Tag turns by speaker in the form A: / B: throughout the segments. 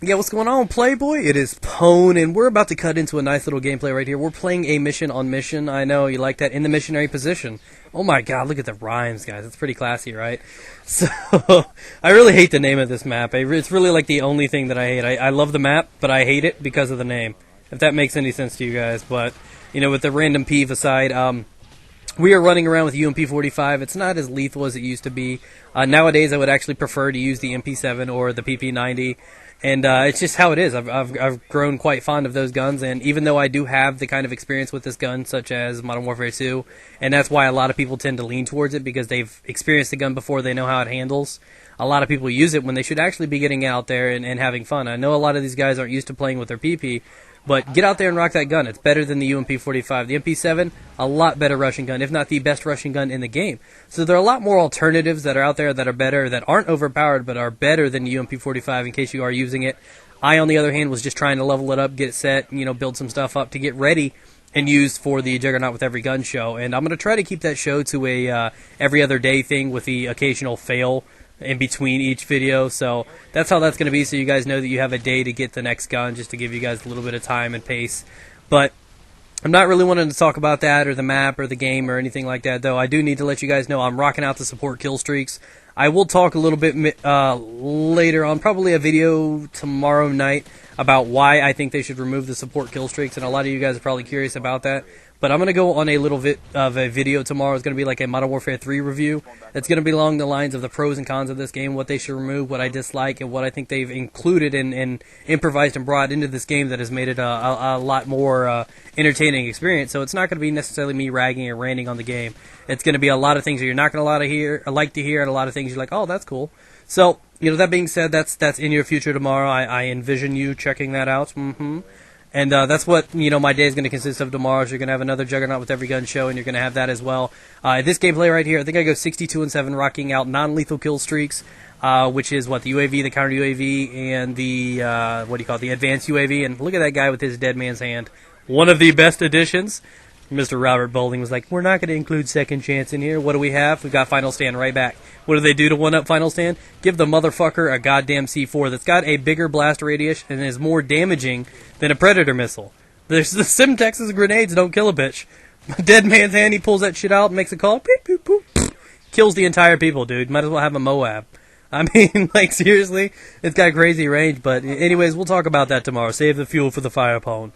A: Yeah, what's going on, Playboy? It is Pone, and we're about to cut into a nice little gameplay right here. We're playing a mission on mission. I know, you like that, in the missionary position. Oh my god, look at the rhymes, guys. It's pretty classy, right? So, I really hate the name of this map. It's really like the only thing that I hate. I love the map, but I hate it because of the name. If that makes any sense to you guys. But, you know, with the random peeve aside, we are running around with UMP45. It's not as lethal as it used to be. Nowadays, I would actually prefer to use the MP7 or the PP90. And it's just how it is. I've grown quite fond of those guns, and even though I do have the kind of experience with this gun, such as Modern Warfare 2, and that's why a lot of people tend to lean towards it, because they've experienced the gun before, they know how it handles. A lot of people use it when they should actually be getting out there and having fun. I know a lot of these guys aren't used to playing with their PP, but get out there and rock that gun. It's better than the UMP45. The MP7, a lot better rushing gun, if not the best rushing gun in the game. So there are a lot more alternatives that are out there that are better, that aren't overpowered, but are better than the UMP45 in case you are using it. I, on the other hand, was just trying to level it up, get it set, you know, build some stuff up to get ready and used for the Juggernaut with Every Gun show. And I'm going to try to keep that show to a every other day thing with the occasional fail in between each video. So that's how that's going to be, so you guys know that you have a day to get the next gun, just to give you guys a little bit of time and pace. But I'm not really wanting to talk about that or the map or the game or anything like that, though. I do need to let you guys know I'm rocking out to support Killstreaks. I will talk a little bit later on, probably a video tomorrow night, about why I think they should remove the support Killstreaks, and a lot of you guys are probably curious about that. But I'm going to go on a little bit of a video tomorrow. It's going to be like a Modern Warfare 3 review. It's going to be along the lines of the pros and cons of this game, what they should remove, what I dislike, and what I think they've included and improvised and brought into this game that has made it a lot more entertaining experience. So it's not going to be necessarily me ragging or ranting on the game. It's going to be a lot of things that you're not going to like to hear, and a lot of things you're like, oh, that's cool. So, you know, that being said, that's in your future tomorrow. I envision you checking that out. And that's what, you know, my day is going to consist of tomorrow. So you're going to have another Juggernaut with Every Gun show, and you're going to have that as well. This gameplay right here, I think I go 62-7, rocking out non-lethal kill streaks, which is what, the UAV, the counter UAV, and the the advanced UAV. And look at that guy with his dead man's hand. One of the best additions. Mr. Robert Boulding was like, we're not going to include Second Chance in here. What do we have? We've got Final Stand right back. What do they do to one-up Final Stand? Give the motherfucker a goddamn C4 that's got a bigger blast radius and is more damaging than a Predator missile. There's the Simtex's grenades don't kill a bitch. Dead man's hand, he pulls that shit out and makes a call. Beep, boop, boop. Kills the entire people, dude. Might as well have a Moab. I mean, like, seriously, it's got crazy range. But anyways, we'll talk about that tomorrow. Save the fuel for the fire pone.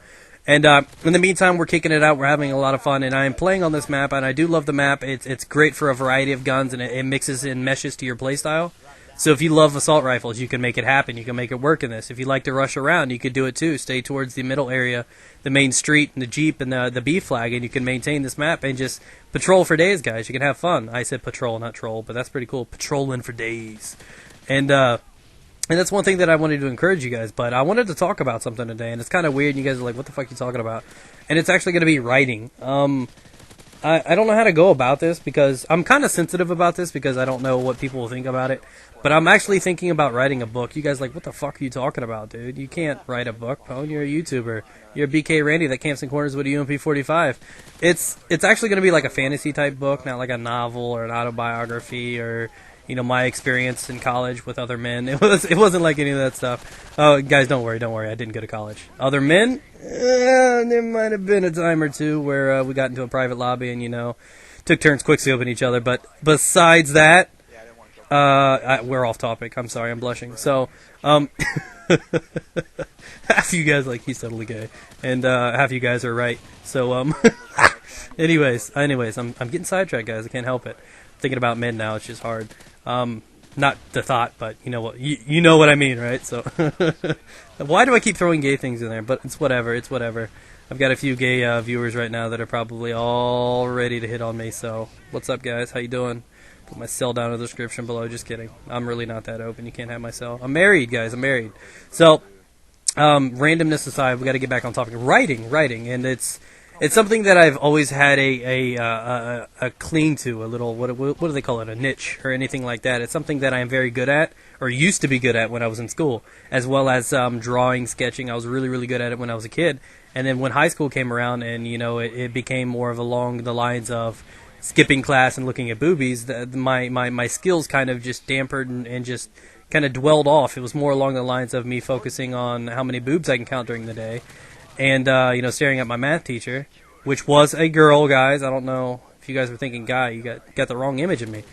A: And in the meantime, we're kicking it out. We're having a lot of fun, and I am playing on this map, and I do love the map. It's great for a variety of guns, and it mixes and meshes to your playstyle. So if you love assault rifles, you can make it happen. You can make it work in this. If you like to rush around, you could do it too. Stay towards the middle area, the main street, and the Jeep, and the B flag, and you can maintain this map and just patrol for days, guys. You can have fun. I said patrol, not troll, but that's pretty cool. Patrolling for days. And that's one thing that I wanted to encourage you guys, but I wanted to talk about something today, and it's kind of weird, and you guys are like, what the fuck are you talking about? And it's actually going to be writing. I don't know how to go about this, because I'm kind of sensitive about this, because I don't know what people will think about it, but I'm actually thinking about writing a book. You guys are like, what the fuck are you talking about, dude? You can't write a book, Pone. You're a YouTuber. You're a BK Randy that camps in corners with a UMP45. It's actually going to be like a fantasy-type book, not like a novel or an autobiography or, you know, my experience in college with other men. It wasn't like any of that stuff. Oh, guys, don't worry. I didn't go to college. Other men? There might have been a time or two where we got into a private lobby and, you know, took turns quickscoping each other. But besides that, we're off topic. I'm sorry, I'm blushing. So, half you guys like, he's totally gay. And half you guys are right. So, anyways, I'm getting sidetracked, guys. I can't help it. Thinking about men now, it's just hard. Not the thought, but you know what you know what I mean, right? So why do I keep throwing gay things in there? But it's whatever. I've got a few gay viewers right now that are probably all ready to hit on me. So what's up, guys? How you doing? Put my cell down in the description below. Just kidding. I'm really not that open. You can't have my cell. I'm married, guys. I'm married. So randomness aside, we got to get back on topic. Writing, and it's something that I've always had a cling to, a little, what do they call it, a niche or anything like that. It's something that I am very good at, or used to be good at when I was in school, as well as drawing, sketching. I was really, really good at it when I was a kid. And then when high school came around and, you know, it became more of along the lines of skipping class and looking at boobies, my skills kind of just dampered and just kind of dwelled off. It was more along the lines of me focusing on how many boobs I can count during the day, and staring at my math teacher, which was a girl, guys. I don't know if you guys were thinking guy. You got the wrong image of me,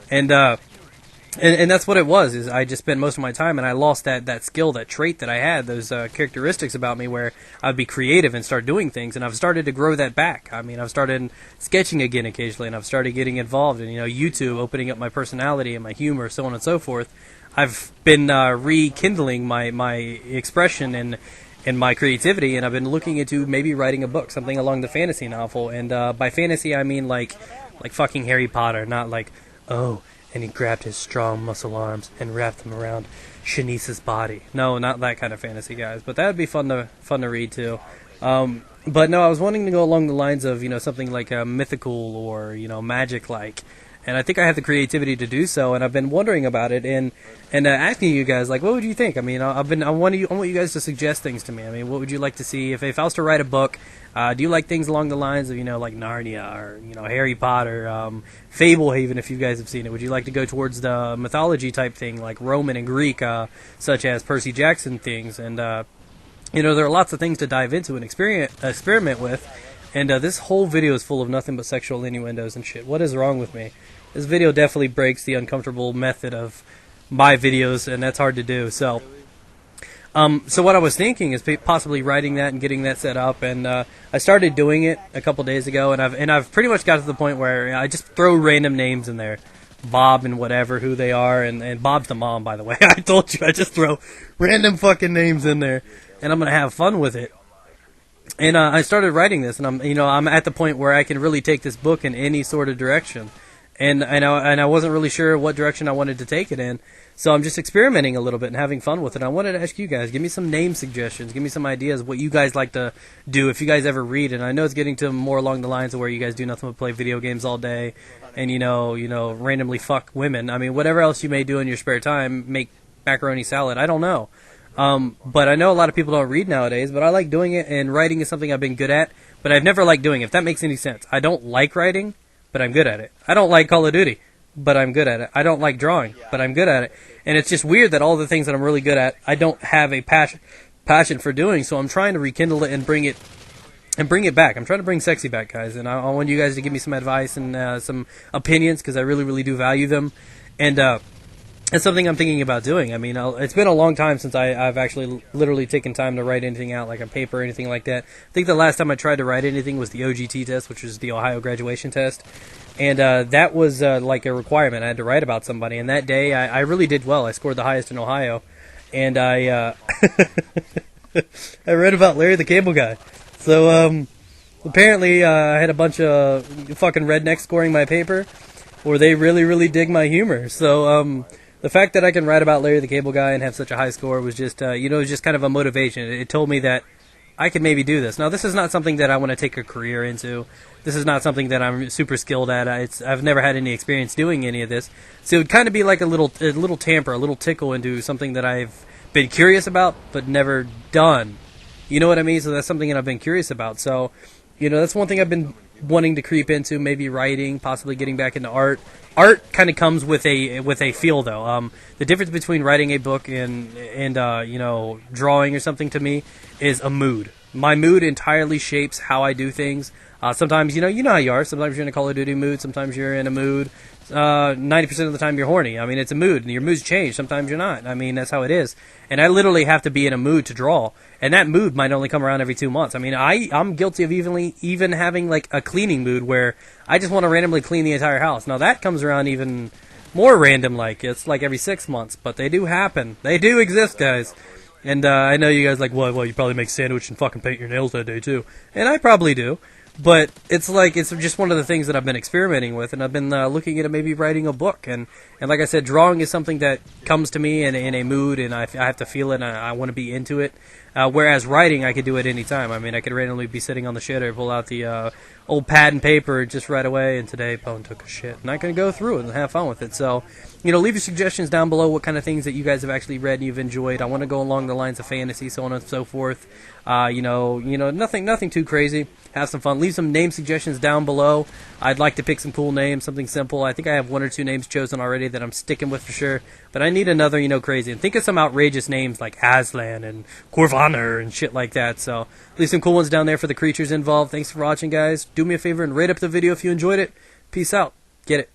A: and that's what it was. Is I just spent most of my time, and I lost that skill, that trait that I had, those characteristics about me, where I'd be creative and start doing things. And I've started to grow that back. I mean, I've started sketching again occasionally, and I've started getting involved in YouTube, opening up my personality and my humor, so on and so forth. I've been rekindling my expression and my creativity, and I've been looking into maybe writing a book, something along the fantasy novel. And by fantasy, I mean like fucking Harry Potter, not like, oh, and he grabbed his strong muscle arms and wrapped them around Shanice's body. No, not that kind of fantasy, guys. But that would be fun to read too. But no, I was wanting to go along the lines of something like mythical or magic like. And I think I have the creativity to do so, and I've been wondering about it and asking you guys, like, what would you think? I mean, I want you guys to suggest things to me. I mean, what would you like to see if I was to write a book? Do you like things along the lines of like Narnia or Harry Potter, Fablehaven, if you guys have seen it? Would you like to go towards the mythology type thing, like Roman and Greek, such as Percy Jackson things? And there are lots of things to dive into and experiment with. And this whole video is full of nothing but sexual innuendos and shit. What is wrong with me? This video definitely breaks the uncomfortable method of my videos, and that's hard to do. So what I was thinking is possibly writing that and getting that set up. And I started doing it a couple days ago, and I've pretty much got to the point where I just throw random names in there, Bob and whatever, who they are, and Bob's the mom, by the way. I told you, I just throw random fucking names in there, and I'm gonna have fun with it. And I started writing this, and I'm at the point where I can really take this book in any sort of direction, and I wasn't really sure what direction I wanted to take it in, so I'm just experimenting a little bit and having fun with it. I wanted to ask you guys, give me some name suggestions, give me some ideas what you guys like to do if you guys ever read. And I know it's getting to more along the lines of where you guys do nothing but play video games all day, and randomly fuck women. I mean, whatever else you may do in your spare time, make macaroni salad. I don't know. But I know a lot of people don't read nowadays, but I like doing it, and writing is something I've been good at, but I've never liked doing it, if that makes any sense. I don't like writing, but I'm good at it. I don't like Call of Duty, but I'm good at it. I don't like drawing, but I'm good at it. And it's just weird that all the things that I'm really good at, I don't have a passion for doing, so I'm trying to rekindle it and bring it back. I'm trying to bring sexy back, guys, and I want you guys to give me some advice and some opinions, because I really, really do value them. And it's something I'm thinking about doing. I mean, it's been a long time since I've actually literally taken time to write anything out, like a paper or anything like that. I think the last time I tried to write anything was the OGT test, which was the Ohio graduation test. And that was like a requirement. I had to write about somebody. And that day, I really did well. I scored the highest in Ohio. And I I read about Larry the Cable Guy. So apparently I had a bunch of fucking rednecks scoring my paper, or they really, really dig my humor. So the fact that I can write about Larry the Cable Guy and have such a high score was just, it was just kind of a motivation. It told me that I could maybe do this. Now, this is not something that I want to take a career into. This is not something that I'm super skilled at. I've never had any experience doing any of this. So it would kind of be like a little tamper, a little tickle into something that I've been curious about but never done. You know what I mean? So that's something that I've been curious about. So, that's one thing I've been wanting to creep into, maybe writing, possibly getting back into art. Art kind of comes with a feel, though. The difference between writing a book and drawing or something to me is a mood. My mood entirely shapes how I do things. Sometimes, you know how you are. Sometimes you're in a Call of Duty mood. Sometimes you're in a mood. 90% of the time you're horny. I mean, it's a mood, and your moods change. Sometimes you're not. I mean, that's how it is. And I literally have to be in a mood to draw. And that mood might only come around every 2 months. I mean, I'm guilty of even having, like, a cleaning mood where I just want to randomly clean the entire house. Now, that comes around even more random, like. It's like every 6 months. But they do happen. They do exist, guys. And I know you guys like, well, you probably make sandwich and fucking paint your nails that day, too. And I probably do. But it's just one of the things that I've been experimenting with, and I've been looking at maybe writing a book. And like I said, drawing is something that comes to me in a mood, and I have to feel it, and I want to be into it. Whereas writing, I could do it any time. I mean, I could randomly be sitting on the shitter, pull out the old pad and paper just right away, and today Pone took a shit. And I can go through it and have fun with it. So, leave your suggestions down below, what kind of things that you guys have actually read and you've enjoyed. I want to go along the lines of fantasy, so on and so forth. Nothing too crazy. Have some fun. Leave some name suggestions down below. I'd like to pick some cool names, something simple. I think I have 1 or 2 names chosen already that I'm sticking with for sure. But I need another, crazy. And think of some outrageous names like Aslan and Corvaner and shit like that. So leave some cool ones down there for the creatures involved. Thanks for watching, guys. Do me a favor and rate up the video if you enjoyed it. Peace out. Get it.